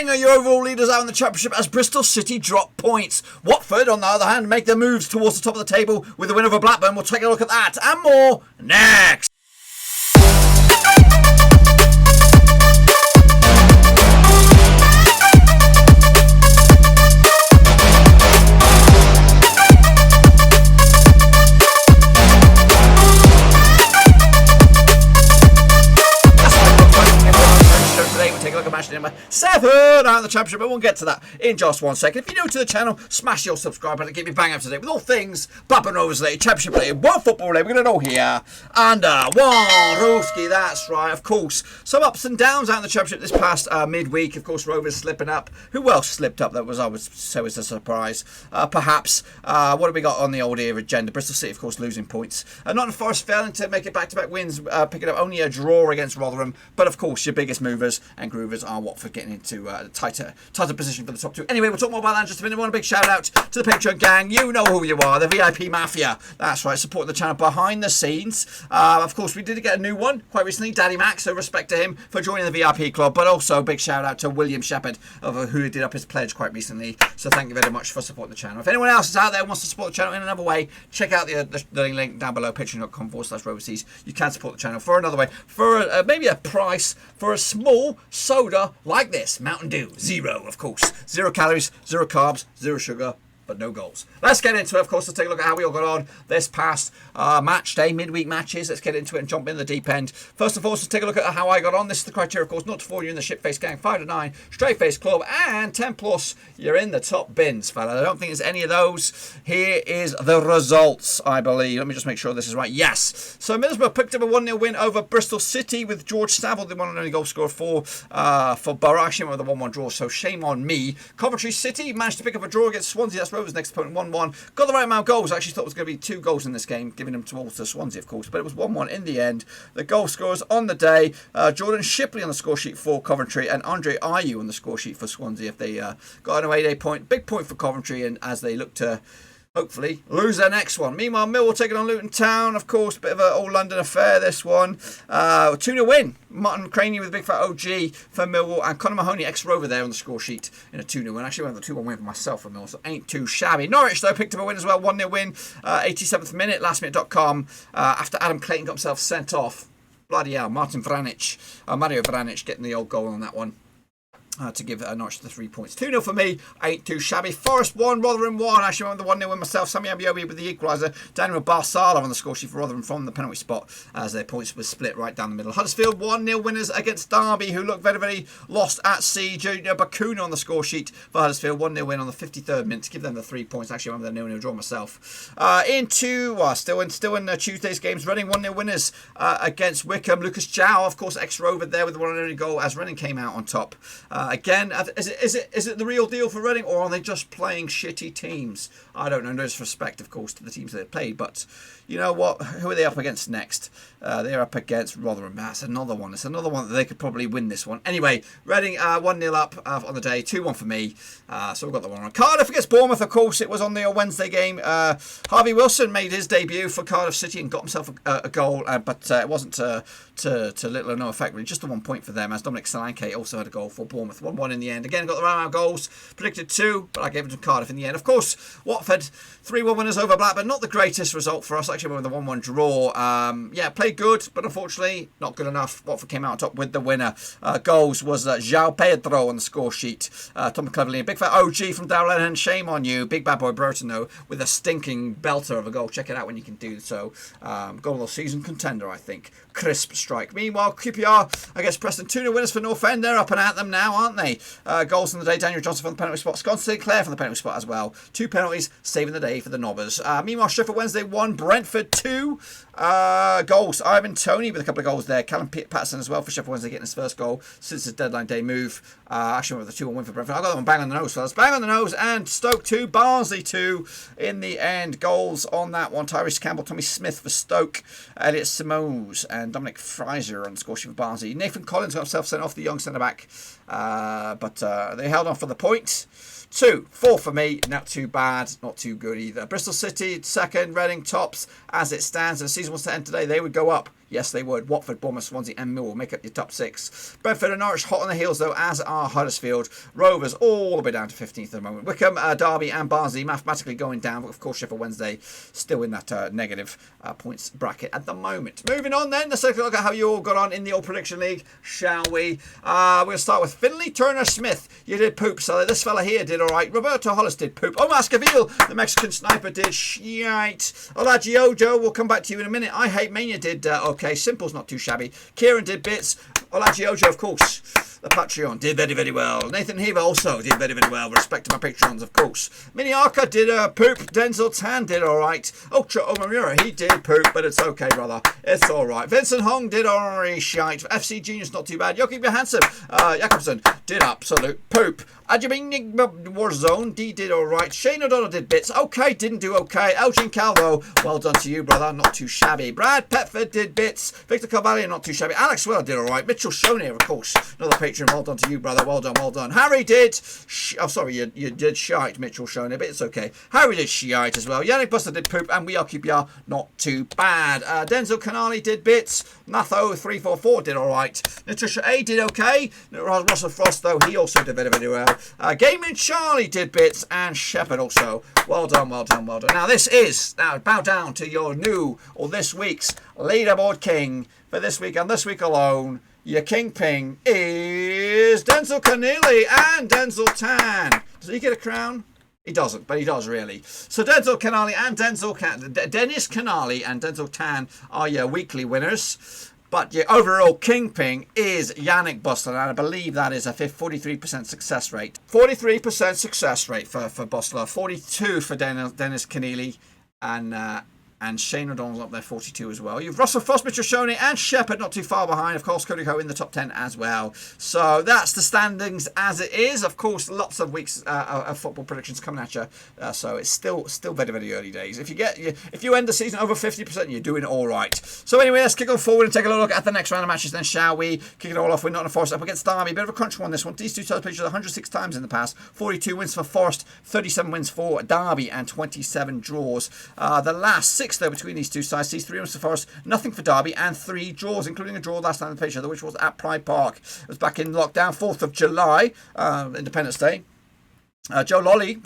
Reading are your overall leaders out in the Championship as Bristol City drop points. Watford, on the other hand, make their moves towards the top of the table with the win over Blackburn. We'll take a look at that and more next. Number 7 out of the Championship, but we'll get to that in just 1 second. If you're new to the channel, smash your subscribe button to keep you bang up to date with all things Blackburn Rovers related, Championship related, World Football related. We're going to know here. And Warowski, that's right, of course. Some ups and downs out in the Championship this past midweek. Of course, Rovers slipping up. Who else slipped up? That was, I would say, was a surprise. Perhaps. What have we got on the old era agenda? Bristol City, of course, losing points. Nottingham Forest failing to make it back-to-back wins, picking up only a draw against Rotherham. But of course, your biggest movers and groovers are Watford getting into a tighter position for the top two. Anyway, we'll talk more about that in just a minute. I want a big shout out to the Patreon gang. You know who you are, the VIP Mafia. That's right, supporting the channel behind the scenes. Of course, we did get a new one quite recently, Daddy Max, so respect to him for joining the VIP club. But also a big shout out to William Shepherd, who did up his pledge quite recently. So thank you very much for supporting the channel. If anyone else is out there who wants to support the channel in another way, check out the link down below, patreon.com/Roverseas. You can support the channel for another way, for maybe a price for a small soda like this. Mountain Dew, zero, of course. 0 calories, 0 carbs, 0 sugar, but no goals. Let's get into it, of course. Let's take a look at how we all got on this past match day, midweek matches. Let's get into it and jump in the deep end. First of all, let's take a look at how I got on. This is the criteria, of course, not to fall you in the shit-face gang, 5 to 9, straight-face club, and 10 plus, you're in the top bins, fella. I don't think there's any of those. Here is the results, I believe. Let me just make sure this is right. Yes. So Middlesbrough picked up a 1-0 win over Bristol City with George Saville, the one and only goal scorer for Borough. Actually with a 1-1 draw, so shame on me. Coventry City managed to pick up a draw against Swansea. That's Rovers' next opponent, 1-1. Got the right amount of goals. I actually thought it was going to be 2 goals in this game, giving them to Swansea, of course, but it was 1-1 in the end. The goal scorers on the day, Jordan Shipley on the score sheet for Coventry and Andre Ayew on the score sheet for Swansea. If they got an away day point, big point for Coventry, and as they look to hopefully lose their next one. Meanwhile, Millwall taking on Luton Town, of course, bit of an old London affair this one. 2-0 win. Martin Craney with a big fat OG for Millwall, and Conor Mahoney, ex-Rover, there on the score sheet in a 2-0 win. Actually went with a 2-1 win for myself for Millwall, so ain't too shabby. Norwich, though, picked up a win as well, 1-0 win, 87th minute, lastminute.com, after Adam Clayton got himself sent off. Bloody hell, Mario Vranic getting the old goal on that one. To give Norwich the 3 points. 2-0 for me. Ain't too shabby. Forest 1, Rotherham 1. Actually went with the 1-0 win myself. Sammy Abiobi with the equaliser. Daniel Barsala on the score sheet for Rotherham from the penalty spot as their points were split right down the middle. Huddersfield 1-0 winners against Derby, who looked very, very lost at sea. Junior Bakuna on the score sheet for Huddersfield. 1-0 win on the 53rd minute to give them the 3 points. Actually, I remember the 0-0 draw myself. Still in Tuesday's games. Reading 1-0 winners against Wickham. Lucas Jow, of course, ex-Rover there with the 1 and only goal as Reading came out on top. Again, is it the real deal for Reading, or are they just playing shitty teams? I don't know. No disrespect, of course, to the teams they've played, but you know what? Who are they up against next? They're up against Rotherham. That's another one. It's another one that they could probably win this one. Anyway, Reading 1-0 up on the day, 2-1 for me. So we've got the one on. Cardiff against Bournemouth, of course. It was on the Wednesday game. Harvey Wilson made his debut for Cardiff City and got himself a goal, but it wasn't to little or no effect, really. Just the 1 point for them, as Dominic Solanke also had a goal for Bournemouth. 1-1 in the end. Again, got the right amount of goals. Predicted 2, but I gave it to Cardiff in the end. Of course, Watford 3-1 winners over Blackburn. Not the greatest result for us. Actually, with a 1-1 draw. Played good, but unfortunately not good enough. Watford came out on top with the winner. Goals was João Pedro on the score sheet. Tom Cleverley, a big fat OG from Darrell Lennon. Shame on you. Big bad boy Burton, though, with a stinking belter of a goal. Check it out when you can do so. Goal of the season contender, I think. Crisp strike. Meanwhile, QPR, I guess Preston 2-0 winners for North End. They're up and at them now, aren't they? Goals in the day. Daniel Johnson from the penalty spot. Scott Sinclair from the penalty spot as well. 2 penalties, saving the day for the Nobbers. Meanwhile, Sheffield Wednesday 1, Brentford 2. Goals. Ivan Toney with a couple of goals there. Callum Patterson as well for Sheffield Wednesday getting his first goal since his deadline day move. Actually with the 2-1 win for Brentford. I got that one bang on the nose, fellas. Bang on the nose. And Stoke 2, Barnsley 2 in the end. Goals on that one. Tyrese Campbell, Tommy Smith for Stoke. Elliot Simoes and Dominic Fraser on the score sheet for Barnsley. Nathan Collins got himself sent off, the young centre-back. But they held on for the point. 2-4 for me, not too bad, not too good either. Bristol City second, Reading tops as it stands. And the season was to end today, they would go up. Yes, they would. Watford, Bournemouth, Swansea and Millwall make up your top 6. Brentford and Norwich hot on the heels, though, as are Huddersfield. Rovers all the way down to 15th at the moment. Wycombe, Derby and Barnsley mathematically going down. But of course, Sheffield Wednesday still in that negative points bracket at the moment. Moving on then, let's take a look at how you all got on in the old prediction league, shall we? We'll start with Finley Turner-Smith. You did poop, so this fella here did all right. Roberto Hollis did poop. Omar Scaville, the Mexican sniper, did shite. Olaji Ojo, we'll come back to you in a minute. I Hate Mania did okay. Simple's not too shabby. Kieran did bits. Olaji Ojo, of course. The Patreon did very, very well. Nathan Heaver also did very, very well. Respect to my Patreons, of course. Mini Arca did poop. Denzel Tan did all right. Ultra Omamura, he did poop, but it's okay, brother. It's all right. Vincent Hong did alright shite. FC Genius, not too bad. Joachim Johansson, Jakobsen did absolute poop. Ajabing Warzone, D did alright. Shane O'Donnell did bits. Okay, didn't do okay. Elgin Calvo, well done to you, brother. Not too shabby. Brad Petford did bits. Victor Carvalho, not too shabby. Alex Weller did alright. Mitchell Shonier, of course. Another Patreon. Well done to you, brother. Well done, well done. Harry did. Oh, sorry, you did shite, Mitchell Shonier, but it's okay. Harry did shite as well. Yannick Buster did poop, and we are QPR, not too bad. Denzel Canali did bits. Matho344 did alright. Natasha A did okay. Russell Frost, though, he also did very, very well. Gaming Charlie did bits, and Shepherd also. Well done, well done, well done. Now this is, bow down to your new, or this week's leaderboard king. For this week and this week alone, your kingpin is Denzel Keneally and Denzel Tan. Does he get a crown? He doesn't, but he does really. So Denzel Keneally and Dennis Keneally and Denzel Tan are your weekly winners. But your overall kingpin is Yannick Buster, and I believe that is a 43% success rate. 43% success rate for Bustler, 42 for Dennis Keneally, and Shane O'Donnell's up there, 42 as well. You've Russell Frost, Mitchell Shoney, and Shepherd not too far behind. Of course, Cody Ho in the top 10 as well. So that's the standings as it is. Of course, lots of weeks of football predictions coming at you. So it's still very, very early days. If you end the season over 50%, you're doing it all right. So anyway, let's kick on forward and take a look at the next round of matches then, shall we? Kick it all off with Nottingham Forest up against Derby. Bit of a crunch one, this one. These two sides played each other 106 times in the past. 42 wins for Forest, 37 wins for Derby, and 27 draws. The last 6, though, between these two sides sees 3 wins for Forest, nothing for Derby, and 3 draws, including a draw last time they played each other, which was at Pride Park. It was back in lockdown, 4th of July, Independence Day. Joe Lolly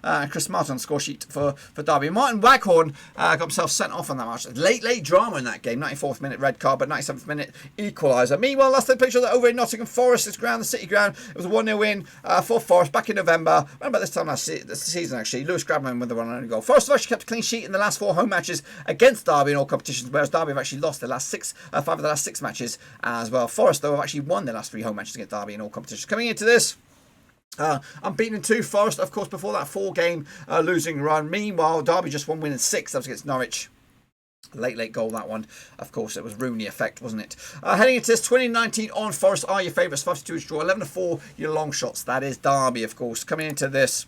and Chris Martin on the score sheet for Derby. Martin Waghorn got himself sent off on that match. Late drama in that game. 94th minute red card, but 97th minute equaliser. Meanwhile, last time picture that over in Nottingham Forest's ground, the City ground, it was a 1-0 win for Forest back in November. Around about this time last season, actually. Lewis Grabman with the one and only goal. Forest have actually kept a clean sheet in the last 4 home matches against Derby in all competitions, whereas Derby have actually lost the last 5 of the last 6 matches as well. Forest, though, have actually won their last 3 home matches against Derby in all competitions. Coming into this, unbeaten in 2, Forest, of course, before that 4-game losing run. Meanwhile, Derby just 1 win in 6. That was against Norwich. Late goal, that one. Of course, it was Rooney effect, wasn't it? Heading into this 2019 on, Forest are your favourites. 5-2 draw, 11-4 your long shots. That is Derby, of course. Coming into this,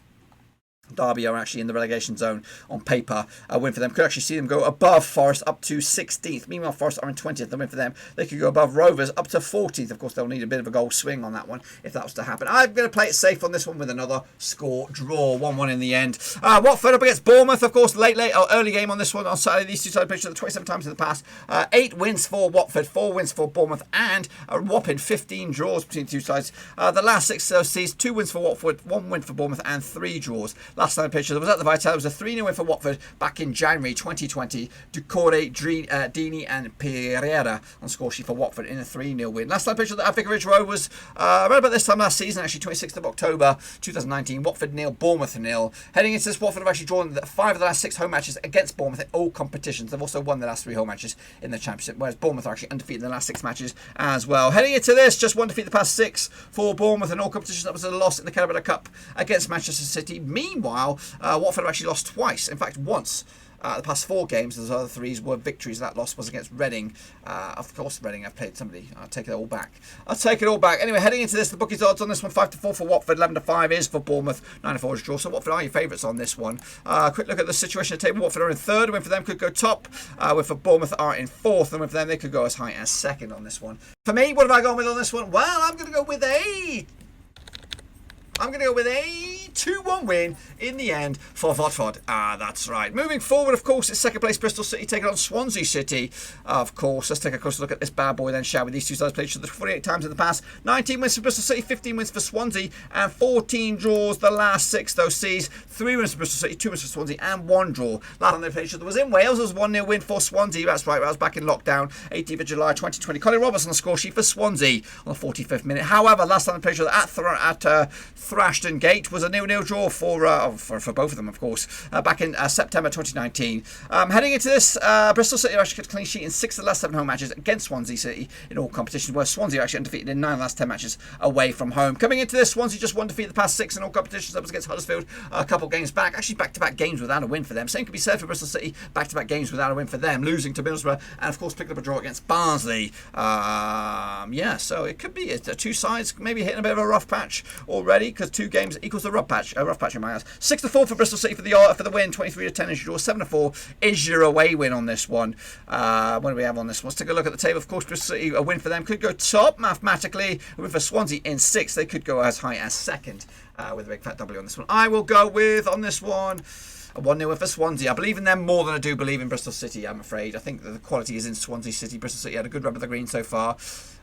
Derby are actually in the relegation zone on paper. A win for them could actually see them go above Forest up to 16th. Meanwhile, Forest are in 20th. A win for them, they could go above Rovers up to 14th. Of course, they'll need a bit of a goal swing on that one if that was to happen. I'm going to play it safe on this one with another score draw. 1-1 in the end. Watford up against Bournemouth, of course, early game on this one on Saturday. These two sides played each other 27 times in the past. 8 wins for Watford, 4 wins for Bournemouth, and a whopping 15 draws between the two sides. The last 6 sees 2 wins for Watford, 1 win for Bournemouth, and 3 draws. Last time I played, was at the Vital. It was a 3-0 win for Watford back in January 2020. Ducore, Dini and Pereira on score sheet for Watford in a 3-0 win. Last time I played at Vicarage Road was around about this time last season, actually 26th of October 2019. Watford 0, Bournemouth 0. Heading into this, Watford have actually drawn 5 of the last 6 home matches against Bournemouth in all competitions. They've also won the last 3 home matches in the Championship, whereas Bournemouth are actually undefeated in the last 6 matches as well. Heading into this, just 1 defeat the past 6 for Bournemouth in all competitions. That was a loss in the Carabao Cup against Manchester City. Meanwhile, Watford have actually lost twice. In fact, once. The past 4 games, those other 3 were victories. That loss was against Reading. Of course, Reading have played somebody. I'll take it all back. Anyway, heading into this, the bookies odds on this one, 5-4 for Watford, 11-5 is for Bournemouth, 9-4 is draw. So Watford are your favourites on this one. Quick look at the situation at the table. Watford are in 3rd. A win for them could go top. Win for Bournemouth are in 4th. And win for them, they could go as high as 2nd on this one. For me, what have I gone with on this one? Well, I'm going to go with a 2-1 win in the end for Watford. That's right. Moving forward, of course, it's second place Bristol City taking on Swansea City. Of course, let's take a closer look at this bad boy then, shall we? These two sides played each other 48 times in the past. 19 wins for Bristol City, 15 wins for Swansea, and 14 draws the last 6 those sees. 3 wins for Bristol City, 2 wins for Swansea, and 1 draw. Last time they played each other was in Wales. It was 1-0 win for Swansea. That's right, that was back in lockdown, 18th of July 2020. Colin Roberts on the score sheet for Swansea on the 45th minute. However, last time they played each other at Thrashton Gate was a 0-0 draw for both of them, of course, back in September 2019. Heading into this, Bristol City actually kept a clean sheet in 6 of the last 7 home matches against Swansea City in all competitions, where Swansea are actually undefeated in 9 of the last 10 matches away from home. Coming into this, Swansea just one defeat the past 6 in all competitions. That was against Huddersfield a couple games back. Actually, back-to-back games without a win for them. Same could be said for Bristol City. Back-to-back games without a win for them, losing to Middlesbrough, and of course picking up a draw against Barnsley. So it could be two sides maybe hitting a bit of a rough patch already, because 2 games equals the rough patch in my eyes. 6-4 for Bristol City for the win. 23-10 is your draw. 7-4 is your away win on this one. What do we have on this one? Let's take a look at the table. Of course, Bristol City, a win for them could go top mathematically. A win for Swansea in 6th. They could go as high as 2nd with a big fat W on this one. I will go with, on this one, a 1-0 win for Swansea. I believe in them more than I do believe in Bristol City, I'm afraid. I think that the quality is in Swansea City. Bristol City had a good run with the green so far.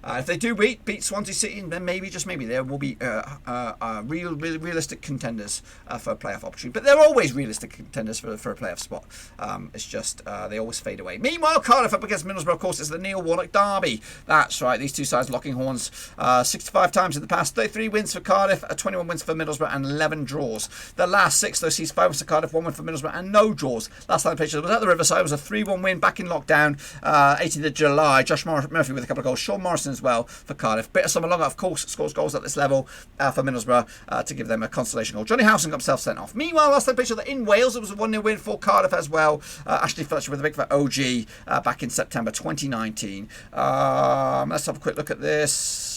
If they do beat Swansea City, then maybe, just maybe, there will be realistic contenders for a playoff opportunity. But they're always realistic contenders for a playoff spot. It's just they always fade away. Meanwhile, Cardiff up against Middlesbrough, of course, it's the Neil Warnock derby. That's right, these two sides locking horns 65 times in the past. 33 wins for Cardiff, 21 wins for Middlesbrough, and 11 draws. The last 6, though, sees 5 wins for Cardiff, 1 win for Middlesbrough, and no draws. Last time they played was at the Riverside. It was a 3-1 win back in lockdown, 18th of July. Josh Murphy with a couple of goals. Sean Morrison as well for Cardiff. Bit of Summer Longer, of course, scores goals at this level for Middlesbrough to give them a consolation goal. Johnny Howson got himself sent off. Meanwhile, last time picture in Wales, it was a 1-0 win for Cardiff as well. Ashley Fletcher with a big fat OG back in September 2019. Let's have a quick look at this.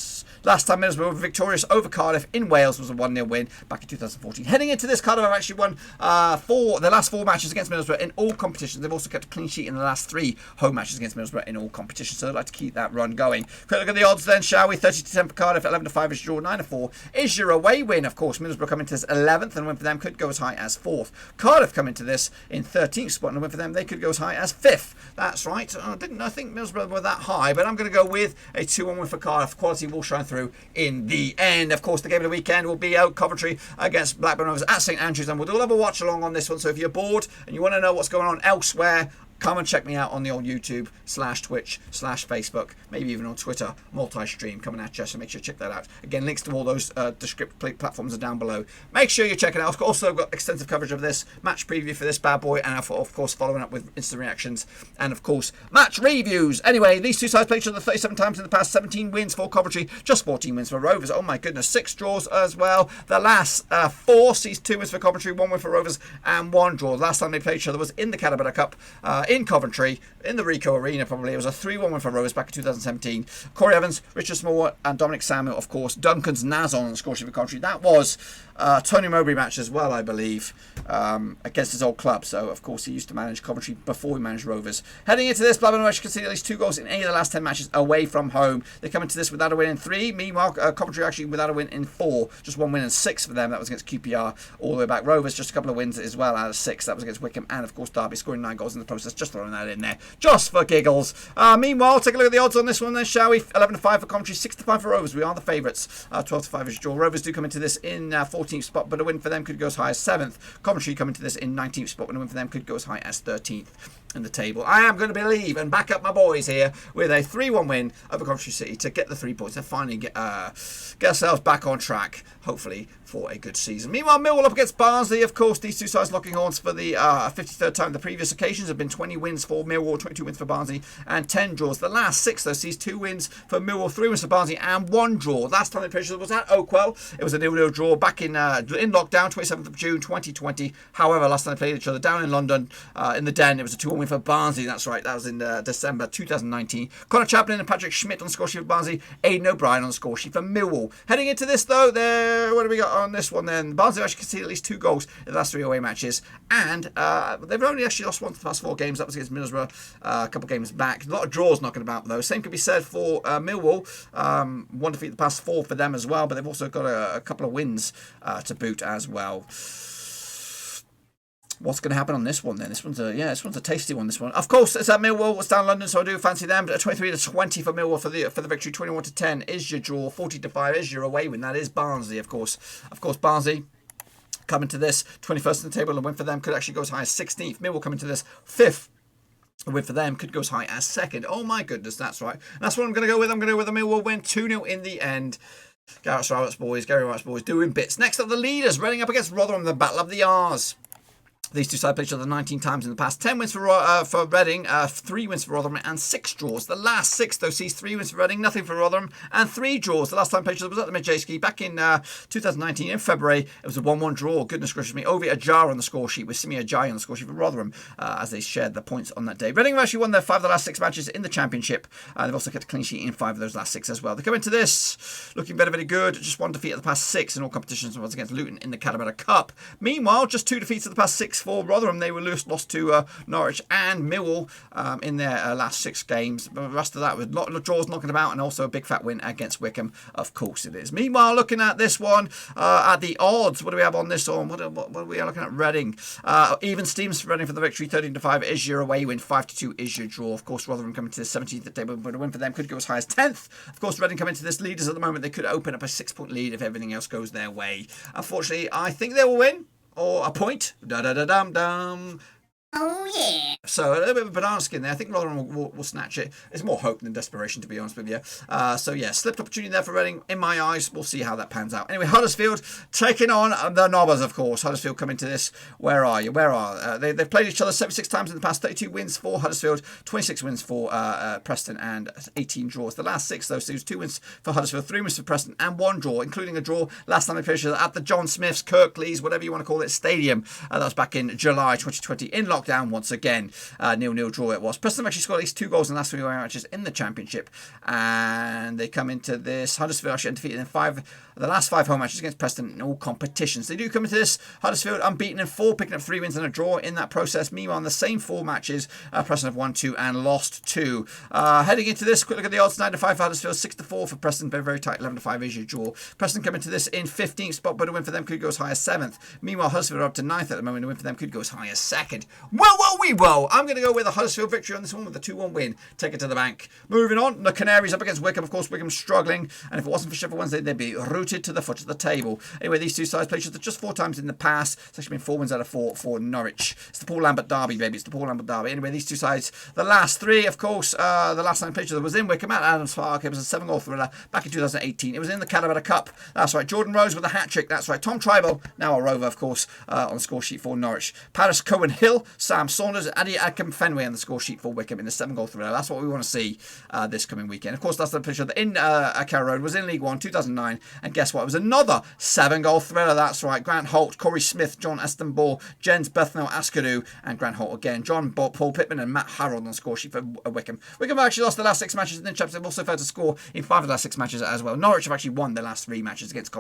Last time Middlesbrough were victorious over Cardiff in Wales was a 1-0 win back in 2014. Heading into this, Cardiff have actually won the last 4 matches against Middlesbrough in all competitions. They've also kept a clean sheet in the last 3 home matches against Middlesbrough in all competitions, so they'd like to keep that run going. Quick look at the odds then, shall we? 30-10 for Cardiff, 11-5 is your draw, 9-4 is your away win. Of course, Middlesbrough come into this 11th, and a win for them could go as high as 4th. Cardiff come into this in 13th spot, and a win for them, they could go as high as 5th. That's right. I think Middlesbrough were that high, but I'm going to go with a 2-1 win for Cardiff. Quality will shine through in the end. Of course, the game of the weekend will be out Coventry against Blackburn Rovers at St Andrews, and we'll do a watch along on this one. So if you're bored and you want to know what's going on elsewhere, come and check me out on the old YouTube /Twitch /Facebook, maybe even on Twitter, multi-stream coming at you, so make sure you check that out. Again, links to all those descriptive platforms are down below. Make sure you check it out. I've also got extensive coverage of this, match preview for this bad boy, and of course following up with instant reactions, and of course match reviews. Anyway, these two sides played each other 37 times in the past, 17 wins for Coventry, just 14 wins for Rovers. Oh my goodness, 6 draws as well. The last 4 sees 2 wins for Coventry, 1 win for Rovers, and 1 draw. Last time they played each other was in the Caterpillar Cup in Coventry, in the Ricoh Arena probably. It was a 3-1 win for Rovers back in 2017. Corey Evans, Richard Small, and Dominic Samuel, of course. Duncan's Nazon on the score sheet for Coventry. That was Tony Mowbray match as well, I believe, against his old club. So, of course, he used to manage Coventry before he managed Rovers. Heading into this, Blackburn Rovers conceded at least 2 goals in any of the last 10 matches away from home. They come into this without a win in 3. Meanwhile, Coventry actually without a win in 4. Just 1 win in 6 for them. That was against QPR all the way back. Rovers, just a couple of wins as well out of 6. That was against Wickham and, of course, Derby, scoring 9 goals in the process. Just throwing that in there, just for giggles. Meanwhile, take a look at the odds on this one then, shall we? 11-5 for Coventry, 6-5 for Rovers. We are the favourites. 12-5 is draw. Rovers do come into this in 14th spot, but a win for them could go as high as 7th. Coventry come into this in 19th spot, and a win for them could go as high as 13th in the table. I am going to believe and back up my boys here with a 3-1 win over Coventry City to get the 3 points and finally get ourselves back on track, hopefully, for a good season. Meanwhile, Millwall up against Barnsley. Of course, these two sides locking horns for the 53rd time. The previous occasions have been 20 wins for Millwall, 22 wins for Barnsley, and 10 draws. The last 6, though, sees 2 wins for Millwall, 3 wins for Barnsley, and 1 draw. Last time they played was at Oakwell. It was a 0-0 draw back in lockdown, 27th of June 2020. However, last time they played each other down in London, in the Den, it was a 2-1 4 win for Barnsley. That's right. That was in December 2019. Connor Chaplin and Patrick Schmidt on the score sheet for Barnsley. Aidan O'Brien on the score sheet for Millwall. Heading into this, though, what do we got on this one then? Barnsley actually conceded at least 2 goals in the last 3 away matches. And they've only actually lost 1 of the past 4 games. That was against Middlesbrough a couple of games back. A lot of draws knocking about, though. Same could be said for Millwall. 1 defeat the past 4 for them as well. But they've also got a couple of wins to boot as well. What's going to happen on this one then? This one's a tasty one. This one, of course, it's at Millwall. It's down London, so I do fancy them. But 23-20 for Millwall for the victory. 21-10 is your draw. 40-5 is your away win. That is Barnsley, of course. Of course, Barnsley coming to this 21st in the table. A win for them could actually go as high as 16th. Millwall coming to this 5th. A win for them could go as high as 2nd. Oh my goodness, that's right. That's what I'm going to go with. I'm going to go with a Millwall win 2-0 in the end. Gary Roberts boys doing bits. Next up, the leaders. Reading up against Rotherham, the Battle of the R's. These two sides played each other 19 times in the past. 10 wins for Reading, 3 wins for Rotherham, and 6 draws. The last 6, though, sees 3 wins for Reading, nothing for Rotherham, and 3 draws. The last time played each other was at the Madejski back in 2019 in February. It was a 1-1 draw. Goodness gracious me. Ovi Ajar on the score sheet with Simi Ajayi on the score sheet for Rotherham as they shared the points on that day. Reading have actually won their 5 of the last 6 matches in the Championship. They've also kept a clean sheet in 5 of those last 6 as well. They come into this looking very, very good. Just 1 defeat of the past 6 in all competitions was against Luton in the Calavera Cup. Meanwhile, just 2 defeats of the past 6 for Rotherham. They were lost to Norwich and Millwall in their last 6 games. But the rest of that with a lot of draws knocking about and also a big fat win against Wickham. Of course it is. Meanwhile, looking at this one, at the odds, what do we have on this one? What are we looking at? Reading. Even Steams for Reading for the victory. 13-5 is your away win. 5-2 is your draw. Of course, Rotherham coming to the 17th at the table, but a win for them could go as high as 10th. Of course, Reading coming to this leaders at the moment. They could open up a 6-point lead if everything else goes their way. Unfortunately, I think they will win. Or a point. Da-da-da-dum-dum. Oh, yeah. So, a little bit of a banana skin there. I think Rotherham will snatch it. It's more hope than desperation, to be honest with you. So, yeah, slipped opportunity there for Reading. In my eyes, we'll see how that pans out. Anyway, Huddersfield taking on the Nobbers, of course. Huddersfield coming to this. Where are you? They've played each other 76 times in the past. 32 wins for Huddersfield, 26 wins for Preston, and 18 draws. The last 6, though, so it was 2 wins for Huddersfield, 3 wins for Preston, and 1 draw, including a draw last time they played each other at the John Smiths, Kirklees, whatever you want to call it, stadium. That was back in July 2020 in lockdown once again. 0-0 draw it was. Preston actually scored at least 2 goals in the last 3 matches in the Championship, and they come into this. Huddersfield actually undefeated in the last 5 home matches against Preston in all competitions. They do come into this. Huddersfield unbeaten in 4, picking up 3 wins and a draw in that process. Meanwhile, in the same 4 matches, Preston have won 2 and lost 2. Heading into this, quick look at the odds: 9-5 for Huddersfield, 6-4 for Preston. Very, very tight. 11-5 is your draw. Preston come into this in 15th spot, but a win for them could go as high as 7th. Meanwhile, Huddersfield are up to 9th at the moment. A win for them could go as high as 2nd. Whoa! I'm going to go with a Huddersfield victory on this one with a 2-1 win. Take it to the bank. Moving on, the Canaries up against Wickham. Of course, Wickham's struggling, and if it wasn't for Sheffield Wednesday, they'd be rooted to the foot of the table. Anyway, these two sides played each other just 4 times in the past. It's actually been 4 wins out of 4 for Norwich. It's the Paul Lambert derby, baby. It's the Paul Lambert derby. Anyway, these two sides, the last 3, of course, the last time they played each other was in Wickham at Adams Park. It was a 7-goal thriller back in 2018. It was in the Calavera Cup. That's right. Jordan Rose with a hat-trick. That's right. Tom Tribal, now a Rover, of course, on the score sheet for Norwich. Paris Cohen-Hill, Sam Saunders, Adi Adcom-Fenway on the score sheet for Wickham in the 7-goal thriller. That's what we want to see this coming weekend. Of course, that's the picture that in Carrow Road was in League One 2009, and guess what? It was another 7-goal thriller. That's right. Grant Holt, Corey Smith, John Estenball, Jens Bethnell Askadu, and Grant Holt again. Paul Pittman and Matt Harrold on the score sheet for Wickham. Wickham have actually lost the last 6 matches in the Championship. They've also failed to score in 5 of the last 6 matches as well. Norwich have actually won their last 3 matches against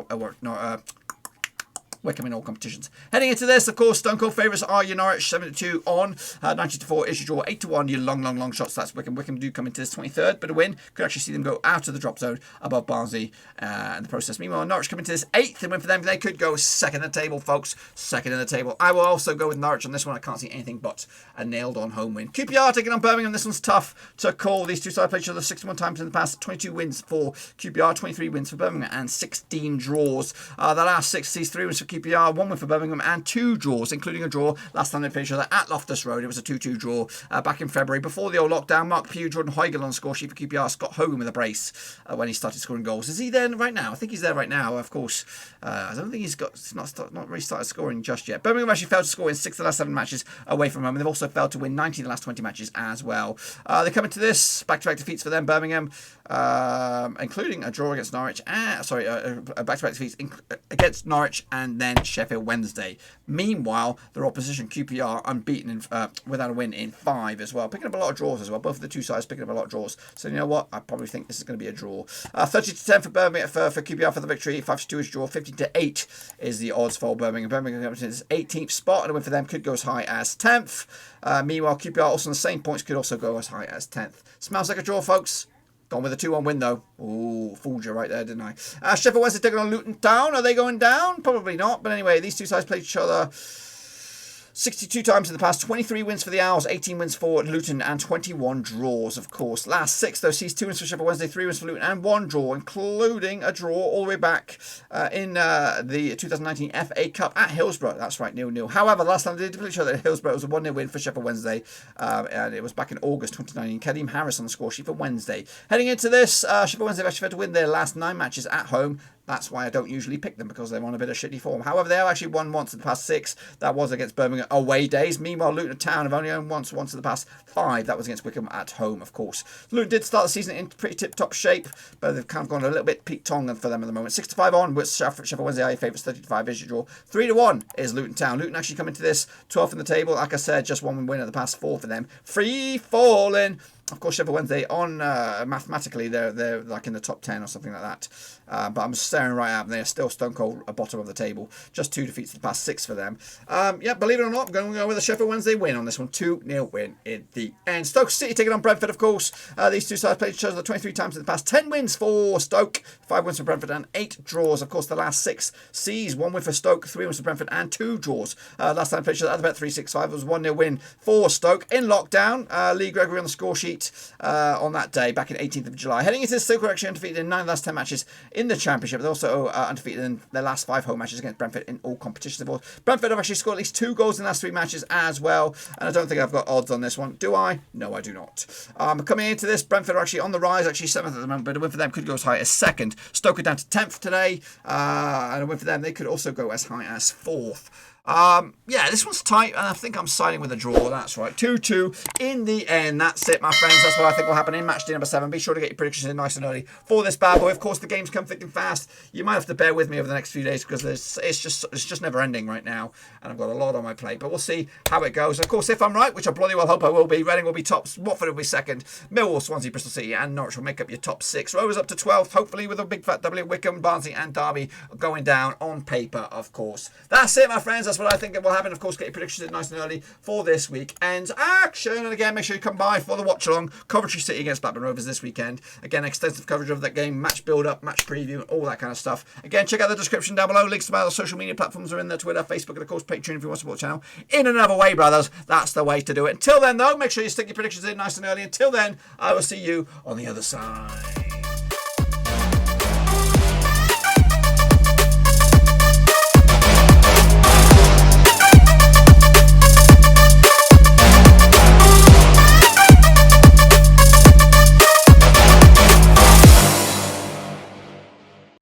Wickham in all competitions. Heading into this, of course, Stone Cold favourites are your Norwich, 7-2 on, 90-4 is your draw, 8-1 your long shots. That's Wickham. Wickham do come into this 23rd, but a win could actually see them go out of the drop zone above Barnsley in the process. Meanwhile, Norwich come into this 8th, and win for them. They could go 2nd in the table, folks. 2nd in the table. I will also go with Norwich on this one. I can't see anything but a nailed-on home win. QPR taking on Birmingham. This one's tough to call. These two sides played each other 61 times in the past. 22 wins for QPR, 23 wins for Birmingham, and 16 draws. The last 6 sees 3 wins for QPR, 1 win for Birmingham, and 2 draws, including a draw last time they played each other at Loftus Road. It was a 2-2 draw back in February before the old lockdown. Mark Pugh, Jordan Heugel on score sheet for QPR. Scott Hogan with a brace when he started scoring goals. Is he there right now? I think he's there right now. Of course, I don't think he's not really started scoring just yet. Birmingham actually failed to score in 6 of the last 7 matches away from home, and they've also failed to win 19 of the last 20 matches as well. They come into this back-to-back defeats for them, Birmingham, including a draw against Norwich. Back-to-back defeats against Norwich and and then Sheffield Wednesday. Meanwhile, their opposition QPR unbeaten without a win in 5 as well. Picking up a lot of draws as well. Both of the two sides picking up a lot of draws. So you know what? I probably think this is going to be a draw. 30-10 for Birmingham for QPR for the victory. 5-2 is draw. 15-8 is the odds for Birmingham. Birmingham comes in 18th spot, and a win for them could go as high as 10th. Meanwhile, QPR also on the same points, could also go as high as 10th. Smells like a draw, folks. Gone with a 2-1 win, though. Ooh, fooled you right there, didn't I? Sheffield Wednesday taking on Luton Town. Are they going down? Probably not. But anyway, these two sides played each other 62 times in the past. 23 wins for the Owls, 18 wins for Luton, and 21 draws, of course. Last 6, though, sees 2 wins for Sheffield Wednesday, 3 wins for Luton, and 1 draw, including a draw all the way back in the 2019 FA Cup at Hillsborough. That's right, 0-0. However, last time they did play each other at Hillsborough, it was a 1-0 win for Sheffield Wednesday, and it was back in August 2019. Kadeem Harris on the score sheet for Wednesday. Heading into this, Sheffield Wednesday have actually had to win their last 9 matches at home. That's why I don't usually pick them, because they're on a bit of shitty form. However, they have actually won once in the past 6. That was against Birmingham away days. Meanwhile, Luton Town have only won once in the past 5. That was against Wickham at home, of course. Luton did start the season in pretty tip-top shape, but they've kind of gone a little bit peak-tong for them at the moment. 6-5 on with Sheffield Wednesday are your favourites. 30-5 is your draw. 3-1 is Luton Town. Luton actually come into this 12th in the table. Like I said, just 1 win in the past 4 for them. Free falling. Of course, Sheffield Wednesday on mathematically they're like in the top 10 or something like that. But I'm staring right at them. They're still stone cold at bottom of the table. Just 2 defeats in the past 6 for them. Yeah, believe it or not, I'm going to go with a Sheffield Wednesday win on this one. 2-0 win in the end. Stoke City taking on Brentford, of course. These two sides played each other 23 times in the past. 10 wins for Stoke, 5 wins for Brentford, and 8 draws. Of course, the last 6 sees 1 win for Stoke, 3 wins for Brentford, and 2 draws. Last time played each other at about 3-6-5 was 1-0 win for Stoke. In lockdown, Lee Gregory on the score sheet on that day back in 18th of July. Heading into this, Stoke are actually undefeated in 9 of the last 10 matches in the Championship. They're also undefeated in their last 5 home matches against Brentford in all competitions. Brentford have actually scored at least 2 goals in the last 3 matches as well, and I don't think I've got odds on this one. Do I? No, I do not. Coming into this, Brentford are actually on the rise, actually 7th at the moment, but a win for them could go as high as 2nd. Stoke are down to 10th today, and a win for them, they could also go as high as 4th. Yeah, this one's tight, and I think I'm siding with a draw. That's right, 2-2 in the end. That's it, my friends. That's what I think will happen in match day number 7. Be sure to get your predictions in nice and early for this bad boy. Of course, the games come thick and fast. You might have to bear with me over the next few days, because it's just never ending right now, and I've got a lot on my plate. But we'll see how it goes. Of course, if I'm right, which I bloody well hope I will be, Reading will be tops, Watford will be 2nd, Millwall, Swansea, Bristol City, and Norwich will make up your top 6. Rovers up to 12th, hopefully with a big fat W. Wickham, Barnsley, and Derby going down on paper, of course. That's it, my friends. That's what I think it will happen. Of course, get your predictions in nice and early for this weekend's action. And again, make sure you come by for the watch along. Coventry City against Blackburn Rovers this weekend. Again, extensive coverage of that game, match build up, match preview, all that kind of stuff. Again, check out the description down below. Links to my other social media platforms are in there: Twitter, Facebook, and of course Patreon if you want to support the channel in another way, brothers. That's the way to do it. Until then, though, make sure you stick your predictions in nice and early. Until then, I will see you on the other side.